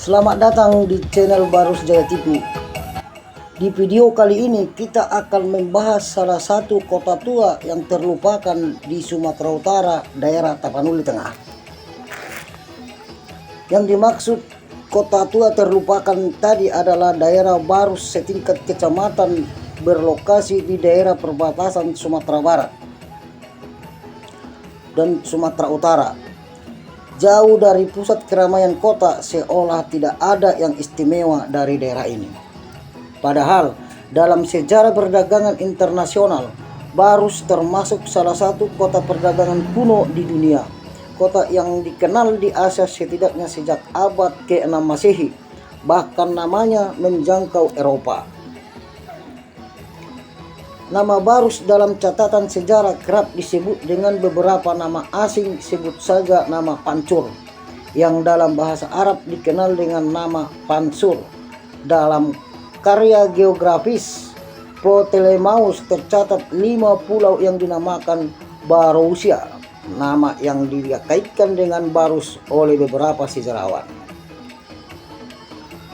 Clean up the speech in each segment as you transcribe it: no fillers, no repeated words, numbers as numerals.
Selamat datang di channel Barus Jaya TV. Di video kali ini kita akan membahas salah satu kota tua yang terlupakan di Sumatera Utara, daerah Tapanuli Tengah. Yang dimaksud kota tua terlupakan tadi adalah daerah Barus setingkat kecamatan berlokasi di daerah perbatasan Sumatera Barat dan Sumatera Utara. Jauh dari pusat keramaian kota, seolah tidak ada yang istimewa dari daerah ini. Padahal dalam sejarah perdagangan internasional, Barus termasuk salah satu kota perdagangan kuno di dunia. Kota yang dikenal di Asia setidaknya sejak abad ke-6 Masehi, bahkan namanya menjangkau Eropa. Nama Barus dalam catatan sejarah kerap disebut dengan beberapa nama asing, sebut saja nama Pancur, yang dalam bahasa Arab dikenal dengan nama Pansur. Dalam karya geografis Ptolemaios tercatat 5 pulau yang dinamakan Barousia, nama yang dikaitkan dengan Barus oleh beberapa sejarawan.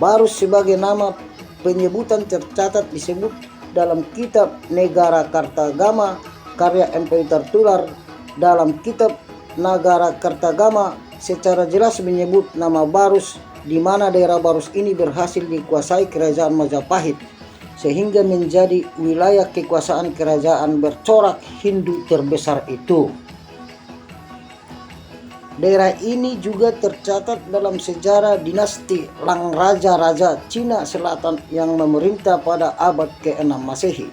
Barus sebagai nama penyebutan tercatat disebut dalam kitab Negara Kartagama karya Imperator Tular. Dalam kitab Nagara Kartagama secara jelas menyebut nama Barus, di mana daerah Barus ini berhasil dikuasai kerajaan Majapahit sehingga menjadi wilayah kekuasaan kerajaan bercorak Hindu terbesar itu. Daerah ini juga tercatat dalam sejarah dinasti Lang Raja-Raja Cina Selatan yang memerintah pada abad ke-6 Masehi.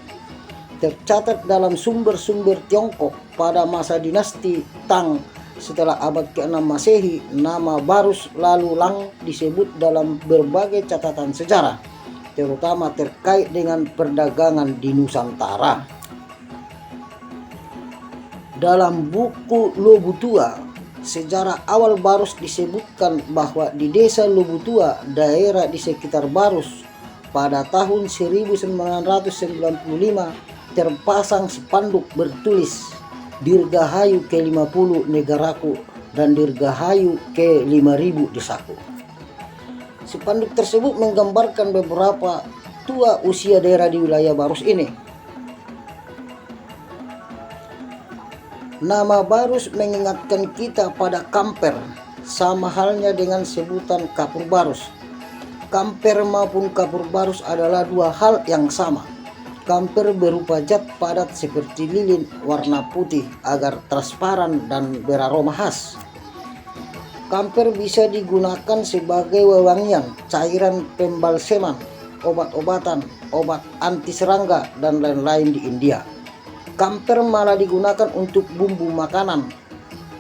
Tercatat dalam sumber-sumber Tiongkok pada masa dinasti Tang setelah abad ke-6 Masehi, nama Barus lalu Lang disebut dalam berbagai catatan sejarah, terutama terkait dengan perdagangan di Nusantara. Dalam buku Lobutua, sejarah awal Barus disebutkan bahwa di desa Lobutua, daerah di sekitar Barus, pada tahun 1995 terpasang spanduk bertulis Dirgahayu ke-50 negaraku dan Dirgahayu ke-5000 desaku. Spanduk tersebut menggambarkan beberapa tua usia daerah di wilayah Barus ini. Nama Barus mengingatkan kita pada Kamper, sama halnya dengan sebutan Kapur Barus. Kamper maupun Kapur Barus adalah dua hal yang sama. Kamper berupa zat padat seperti lilin warna putih agar transparan dan beraroma khas. Kamper bisa digunakan sebagai wewangian, cairan pembalseman, obat-obatan, obat anti serangga, dan lain-lain di India. Kamper malah digunakan untuk bumbu makanan.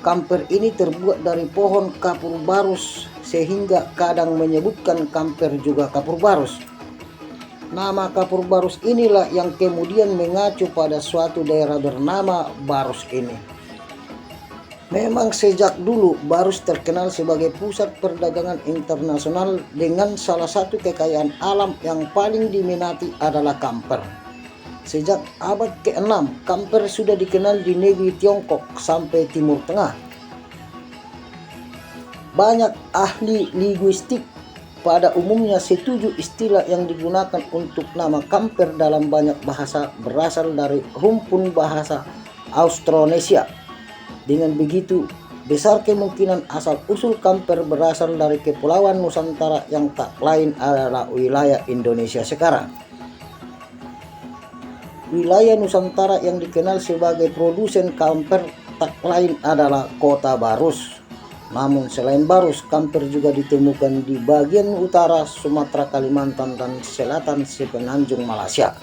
Kamper ini terbuat dari pohon Kapur Barus sehingga kadang menyebutkan kamper juga Kapur Barus. Nama Kapur Barus inilah yang kemudian mengacu pada suatu daerah bernama Barus ini. Memang sejak dulu Barus terkenal sebagai pusat perdagangan internasional dengan salah satu kekayaan alam yang paling diminati adalah kamper. Sejak abad ke-6, kamper sudah dikenal di negeri Tiongkok sampai Timur Tengah. Banyak ahli linguistik pada umumnya setuju istilah yang digunakan untuk nama kamper dalam banyak bahasa berasal dari rumpun bahasa Austronesia. Dengan begitu, besar kemungkinan asal-usul kamper berasal dari Kepulauan Nusantara yang tak lain adalah wilayah Indonesia sekarang. Wilayah Nusantara yang dikenal sebagai produsen kamper tak lain adalah kota Barus. Namun selain Barus, kamper juga ditemukan di bagian utara Sumatera, Kalimantan, dan selatan semenanjung Malaysia.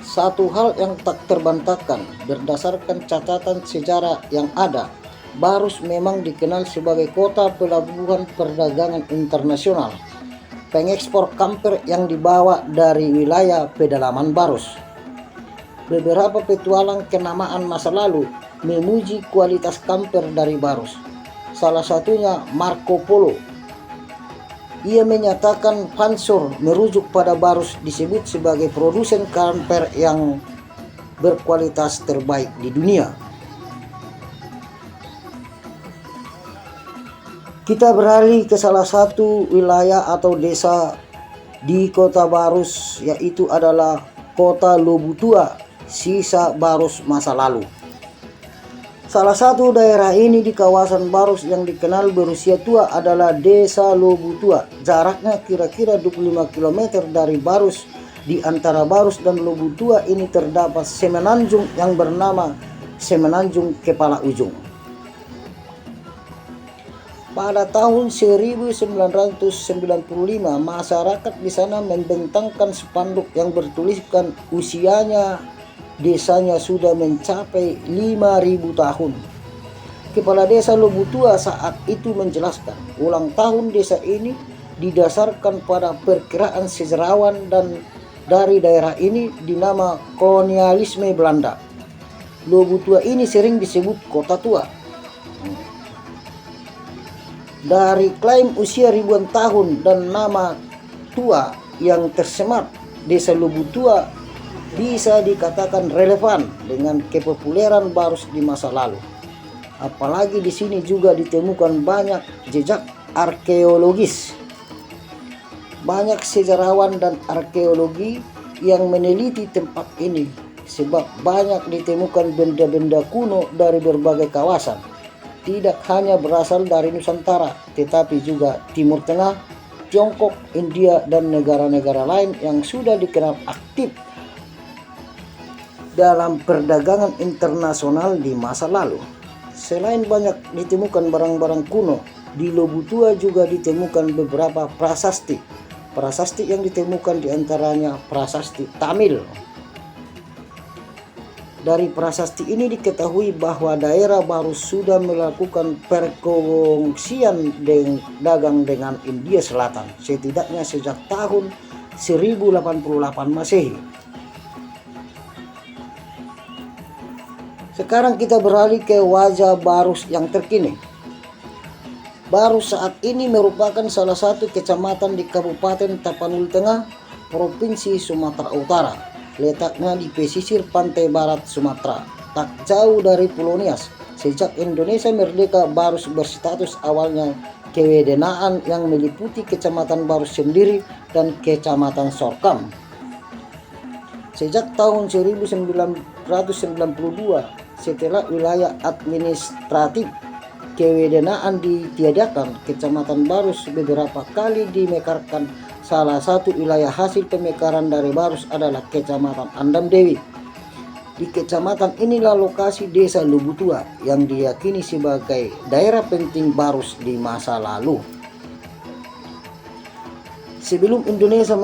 Satu hal yang tak terbantahkan, berdasarkan catatan sejarah yang ada, Barus memang dikenal sebagai kota pelabuhan perdagangan internasional. Pengekspor kamper yang dibawa dari wilayah pedalaman Barus. Beberapa petualang kenamaan masa lalu memuji kualitas kamper dari Barus. Salah satunya Marco Polo. Ia menyatakan Pansur merujuk pada Barus disebut sebagai produsen kamper yang berkualitas terbaik di dunia. Kita beralih ke salah satu wilayah atau desa di Kota Barus, yaitu adalah Kota Lobutua, sisa Barus masa lalu. Salah satu daerah ini di kawasan Barus yang dikenal berusia tua adalah Desa Lobutua. Jaraknya kira-kira 25 km dari Barus. Di antara Barus dan Lobutua ini terdapat semenanjung yang bernama Semenanjung Kepala Ujung. Pada tahun 1995, masyarakat di sana membentangkan spanduk yang bertuliskan usianya desanya sudah mencapai 5.000 tahun. Kepala Desa Lobutua saat itu menjelaskan, ulang tahun desa ini didasarkan pada perkiraan sejarawan dan dari daerah ini dinama kolonialisme Belanda. Lobutua ini sering disebut Kota Tua. Dari klaim usia ribuan tahun dan nama tua yang tersemat, Desa Lobutua bisa dikatakan relevan dengan kepopuleran Barus di masa lalu. Apalagi di sini juga ditemukan banyak jejak arkeologis. Banyak sejarawan dan arkeologi yang meneliti tempat ini sebab banyak ditemukan benda-benda kuno dari berbagai kawasan. Tidak hanya berasal dari Nusantara, tetapi juga Timur Tengah, Tiongkok, India, dan negara-negara lain yang sudah dikenal aktif dalam perdagangan internasional di masa lalu. Selain banyak ditemukan barang-barang kuno, di Lobutua juga ditemukan beberapa prasasti. Prasasti yang ditemukan diantaranya prasasti Tamil. Dari prasasti ini diketahui bahwa daerah Barus sudah melakukan perkongsian dagang dengan India Selatan setidaknya sejak tahun 1088 Masehi. Sekarang kita beralih ke wajah Barus yang terkini. Barus saat ini merupakan salah satu kecamatan di Kabupaten Tapanuli Tengah, Provinsi Sumatera Utara. Letaknya di pesisir pantai barat Sumatera, tak jauh dari Pulau Nias. Sejak Indonesia merdeka, Barus berstatus awalnya kewedenaan yang meliputi Kecamatan Barus sendiri dan Kecamatan Sorkam. Sejak tahun 1992, setelah wilayah administratif kewedenaan ditiadakan, Kecamatan Barus beberapa kali dimekarkan. Salah satu wilayah hasil pemekaran dari Barus adalah Kecamatan Andam Dewi. Di kecamatan inilah lokasi Desa Lobutua yang diyakini sebagai daerah penting Barus di masa lalu. Sebelum Indonesia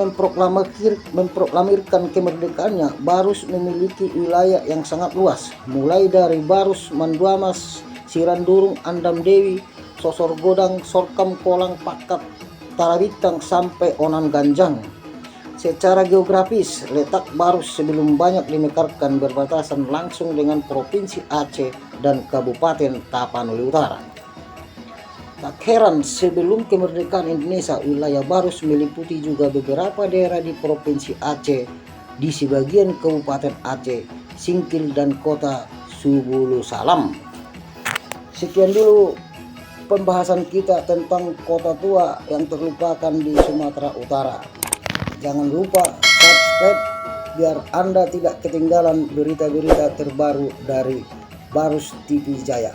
memproklamirkan kemerdekaannya, Barus memiliki wilayah yang sangat luas, mulai dari Barus, Manduamas, Sirandurung, Andam Dewi, Sosorgodang, Sorkam, Kolang, Pakat, Tarabitang sampai Onan Ganjang. Secara geografis, letak Barus sebelum banyak dimekarkan berbatasan langsung dengan Provinsi Aceh dan Kabupaten Tapanuli Utara. Tak heran sebelum kemerdekaan Indonesia, wilayah Barus meliputi juga beberapa daerah di Provinsi Aceh, di sebagian Kabupaten Aceh, Singkil dan Kota Subulu Salam. Sekian dulu pembahasan kita tentang Kota Tua yang terlupakan di Sumatera Utara. Jangan lupa subscribe biar Anda tidak ketinggalan berita-berita terbaru dari Barus TV Jaya.